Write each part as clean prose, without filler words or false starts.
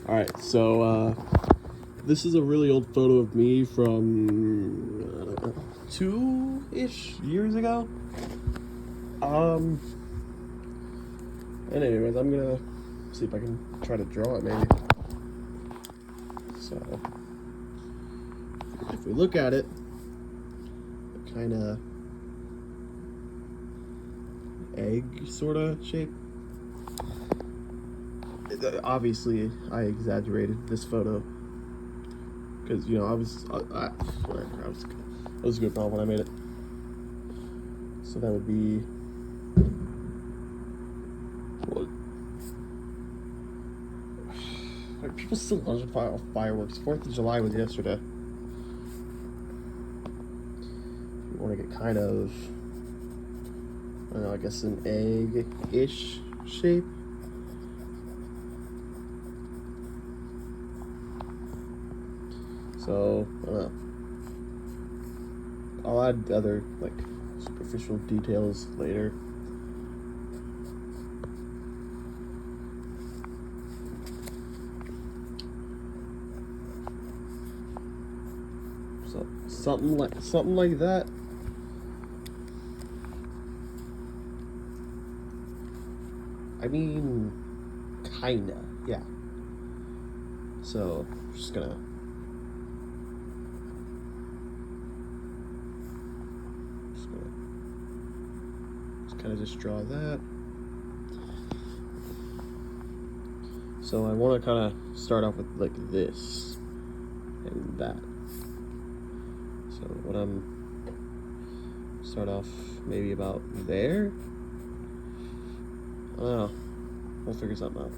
Alright, so, this is a really old photo of me from 2-ish years ago. Anyways, I'm gonna see if I can try to draw it, maybe. So, if we look at it, kind of egg sort of shape. Obviously, I exaggerated this photo because I was whatever. I was good when I made it. So that would be what? Like, people still launch fireworks. 4th of July was yesterday. You want to get kind of, I don't know, I guess an egg-ish shape. So, I don't know. I'll add other, like, superficial details later. So, something like that. I mean, kinda, yeah. So, I'm just gonna kind of just draw that. So I want to kind of start off with like this and that. So what start off maybe about there. I don't know. We'll figure something out.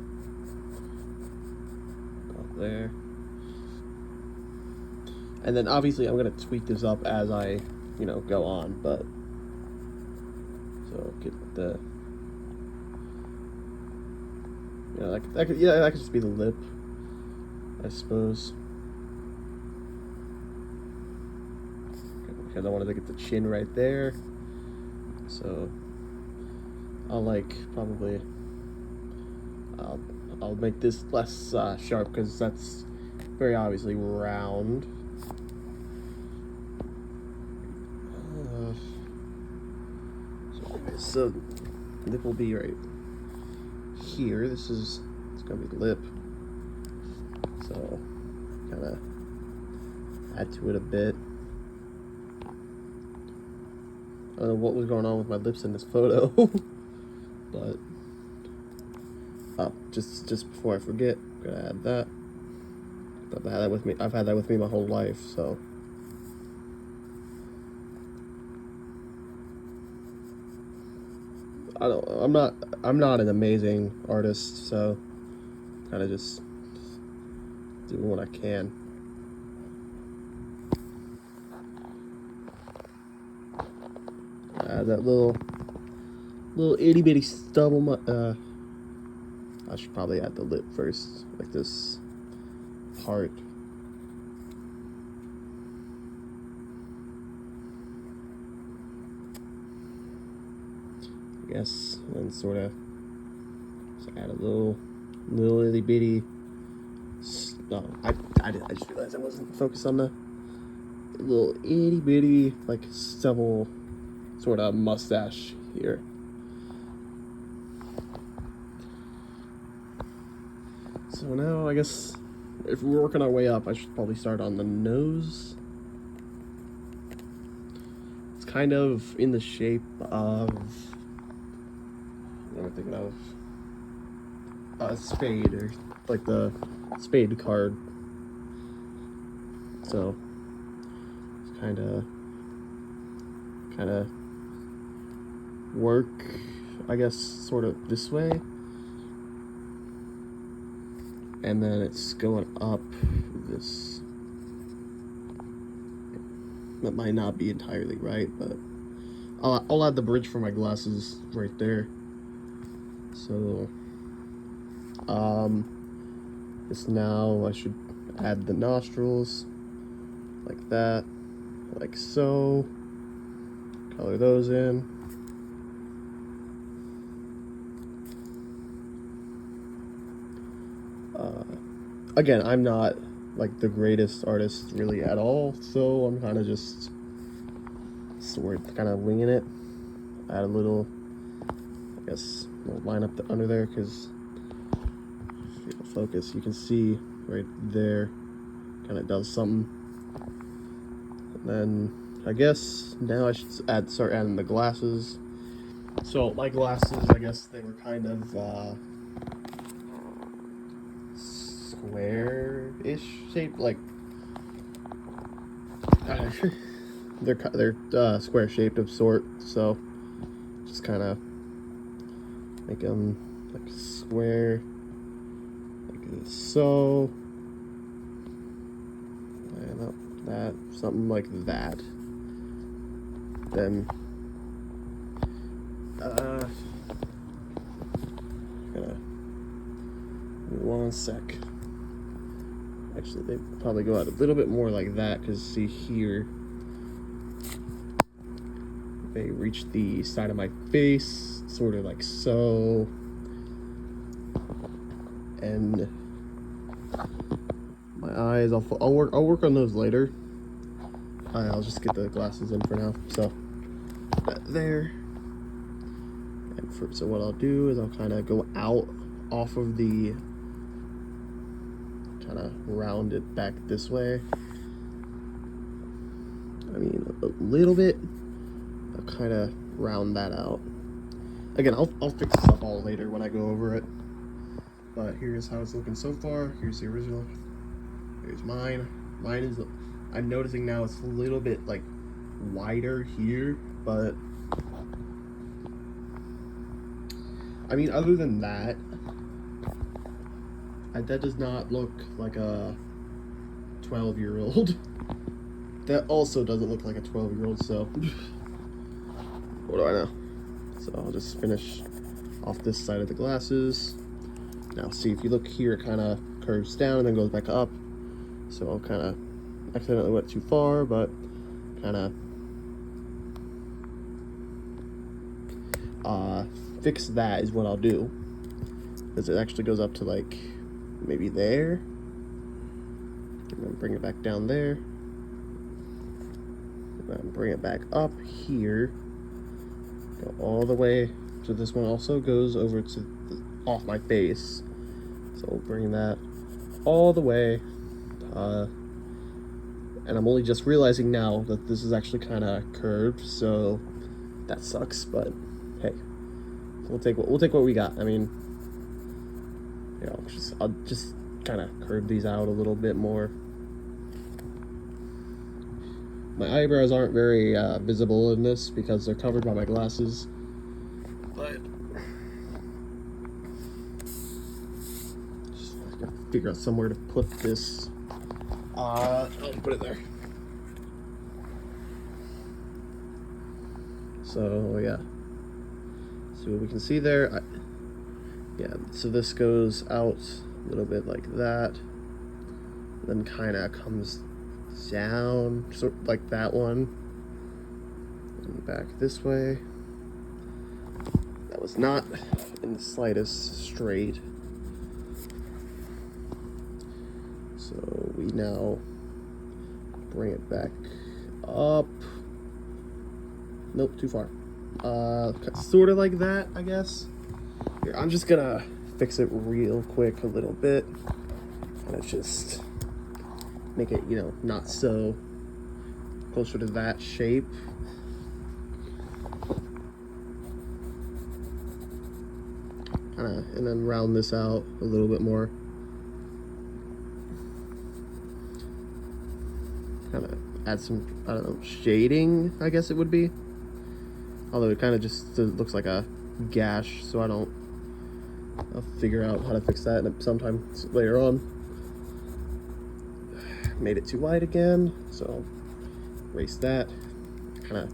About there. And then obviously I'm gonna tweak this up as I, go on, but so get the that could just be the lip, I suppose. Because I wanted to get the chin right there. So I'll probably I'll make this less sharp because that's very obviously round. So lip will be right here. It's gonna be the lip. So kind of add to it a bit. I don't know what was going on with my lips in this photo, but just before I forget, I'm gonna add that. I've had that with me. I've had that with me my whole life, so. I'm not an amazing artist, so kind of just doing what I can. That little itty bitty stubble. I should probably add the lip first, like this part. I guess, and sort of add a little itty bitty. No, I just realized I wasn't focused on the little itty bitty like stubble sort of mustache here. So now I guess if we're working our way up, I should probably start on the nose. It's kind of in the shape of, what am I thinking of? A spade, or like the spade card. So it's kind of work, I guess, sort of this way, and then it's going up this. That might not be entirely right, but I'll add the bridge for my glasses right there. So this now I should add the nostrils like that, like so. Color those in. again, I'm not like the greatest artist really at all, so I'm kind of just sort of kind of winging it. Add a little, I guess, little line up under there, because if you focus, you can see right there, kind of does something. And then I guess now I should start adding the glasses. So my glasses, I guess they were kind of square-ish shape, like they're square shaped of sort. So just kind of make them like square, like so, and up that, something like that. Then gonna one sec. Actually, they probably go out a little bit more like that, because see here, they reach the side of my face, sort of like so. And my eyes, I'll work on those later. I'll just get the glasses in for now. So that there. And so what I'll do is I'll kind of go out off of the, kind of round it back this way. I mean, a little bit. I'll kind of round that out. Again, I'll fix this up all later when I go over it. But here's how it's looking so far. Here's the original. Here's mine. Mine is, I'm noticing now it's a little bit like wider here, but I mean, other than that, that does not look like a 12-year-old. That also doesn't look like a 12-year-old, so what do I know? So I'll just finish off this side of the glasses. Now see, if you look here, it kind of curves down and then goes back up. So I'll kind of accidentally went too far, but kind of fix that is what I'll do, because it actually goes up to like maybe there, and then bring it back down there, and then bring it back up here, go all the way. So this one also goes over to off my face, so we'll bring that all the way. And I'm only just realizing now that this is actually kind of curved, so that sucks, but hey, we'll take what we got. I mean, you know, I'll just kind of curve these out a little bit more. My eyebrows aren't very visible in this because they're covered by my glasses, but just gotta figure out somewhere to put this. I'll put it there. So yeah, see what we can see there. Yeah, so this goes out a little bit like that, then kind of comes down, sort of like that one, and back this way. That was not in the slightest straight. So we now bring it back up. Nope, too far. Sort of like that, I guess. Here, I'm just gonna fix it real quick a little bit. And just make it, you know, not so closer to that shape. And then round this out a little bit more. Kind of add some, I don't know, shading, I guess it would be. Although it kind of just looks like a gash, so I'll figure out how to fix that sometime later on. Made it too light again, so I'll erase that. Kind of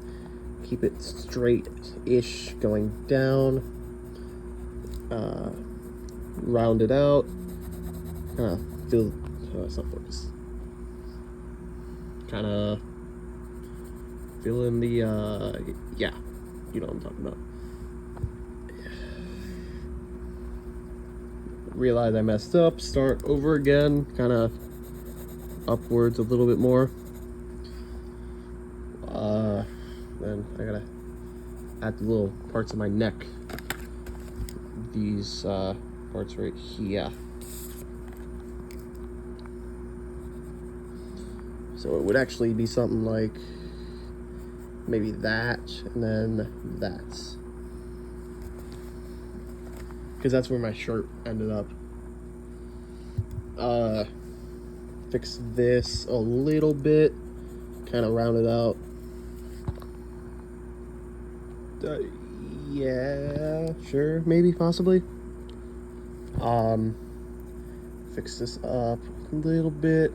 keep it straight-ish going down. Round it out. Kind of fill. Oh, it's not focused. Kind of fill in the yeah, you know what I'm talking about. realize I messed up, start over again, kind of upwards a little bit more. Then I gotta add the little parts of my neck. These parts right here. So it would actually be something like maybe that, and then that. Because that's where my shirt ended up. Fix this a little bit, kind of round it out. Yeah, sure, maybe, possibly. Fix this up a little bit.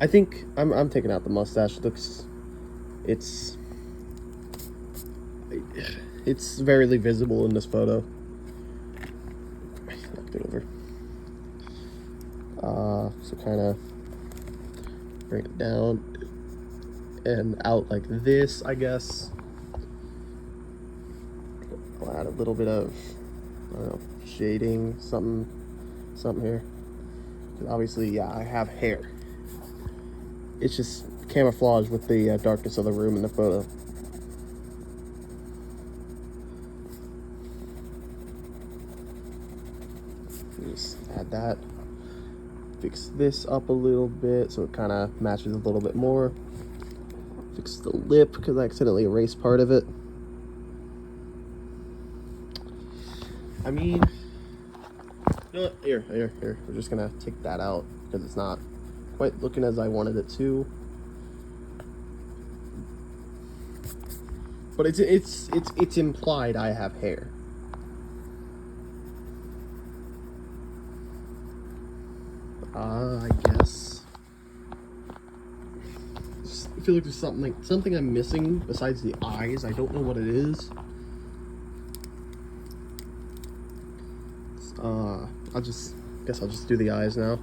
I think I'm taking out the mustache. It's very visible in this photo. Knocked it over. So kind of bring it down and out like this, I guess. I'll add a little bit of, I don't know, shading, something here. Obviously, yeah, I have hair. It's just camouflage with the darkness of the room in the photo. Just add that. Fix this up a little bit so it kind of matches a little bit more. Fix the lip because I accidentally erased part of it. I mean, you know what? Here. We're just gonna take that out because it's not quite looking as I wanted it to. But it's implied I have hair. I guess. I feel like there's something I'm missing besides the eyes. I don't know what it is. I'll just do the eyes now.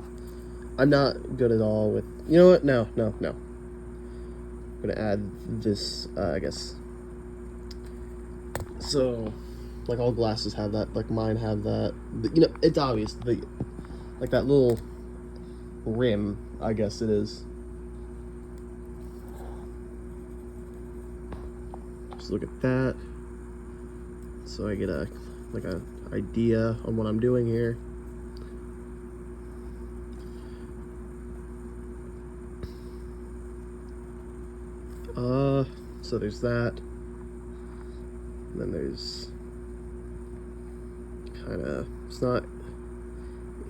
I'm not good at all with, you know what? No. I'm gonna add this, I guess. So, like all glasses have that, like mine have that. You know, it's obvious. Like that little rim, I guess it is. Just look at that. So I get a idea on what I'm doing here. So there's that. And then there's it's not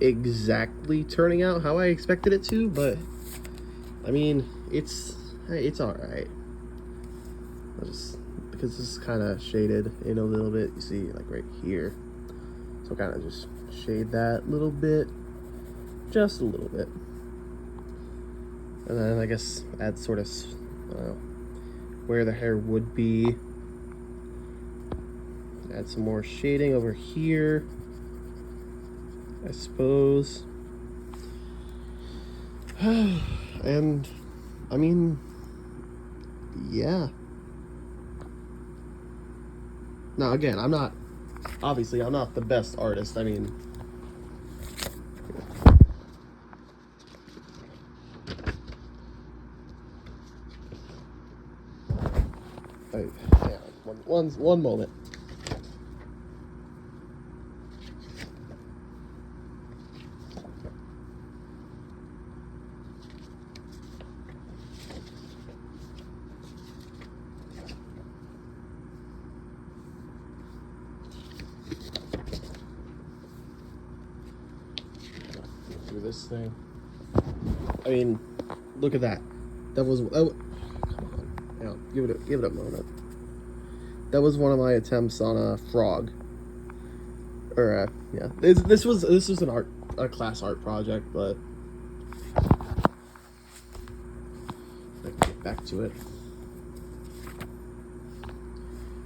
exactly turning out how I expected it to, but I mean, it's all right. Because this is kind of shaded in a little bit, you see, like right here. So kind of just shade that a little bit, just a little bit. And then I guess add sort of, I don't know, where the hair would be. Add some more shading over here, I suppose. And I mean, yeah. Now again, I'm not the best artist. I mean, one moment. Do this thing. I mean, look at that. That was come on. Yeah, give it a moment. That was one of my attempts on a frog. Or yeah, this was a class art project, but I can get back to it.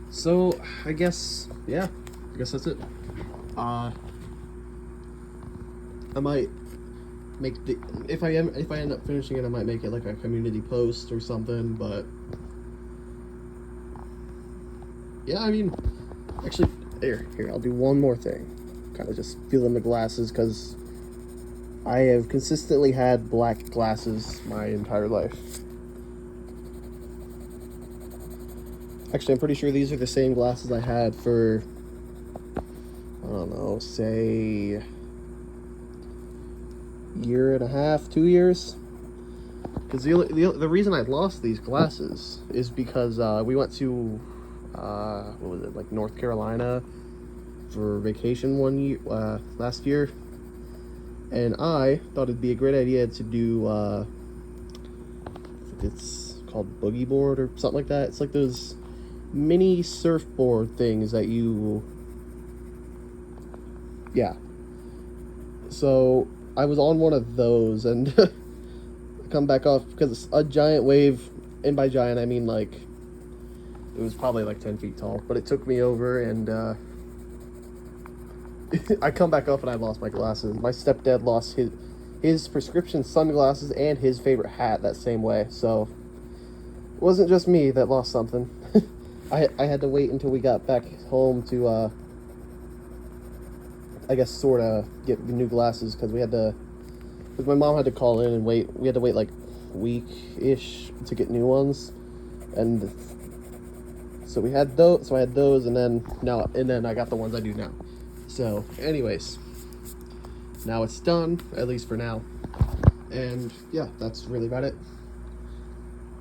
So I guess that's it. I might make if I end up finishing it, I might make it like a community post or something, but yeah, I mean, actually, Here, I'll do one more thing. Kind of just feeling the glasses because I have consistently had black glasses my entire life. Actually, I'm pretty sure these are the same glasses I had for, I don't know, say year and a half, 2 years. Because the reason I lost these glasses is because we went to, what was it, like North Carolina for vacation last year. And I thought it'd be a great idea to do, I think it's called boogie board or something like that. It's like those mini surfboard things that yeah. So I was on one of those and I come back off because a giant wave, and by giant I mean like it was probably like 10 feet tall, but it took me over and I come back up and I lost my glasses. My stepdad lost his prescription sunglasses and his favorite hat that same way. So it wasn't just me that lost something. I had to wait until we got back home to I guess sort of get new glasses because my mom had to call in and wait. We had to wait like a week-ish to get new ones, and so we had those. So I had those, and then I got the ones I do now. So, anyways, now it's done, at least for now. And yeah, that's really about it.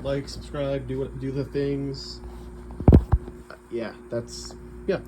Like, subscribe, do the things. Yeah, see ya.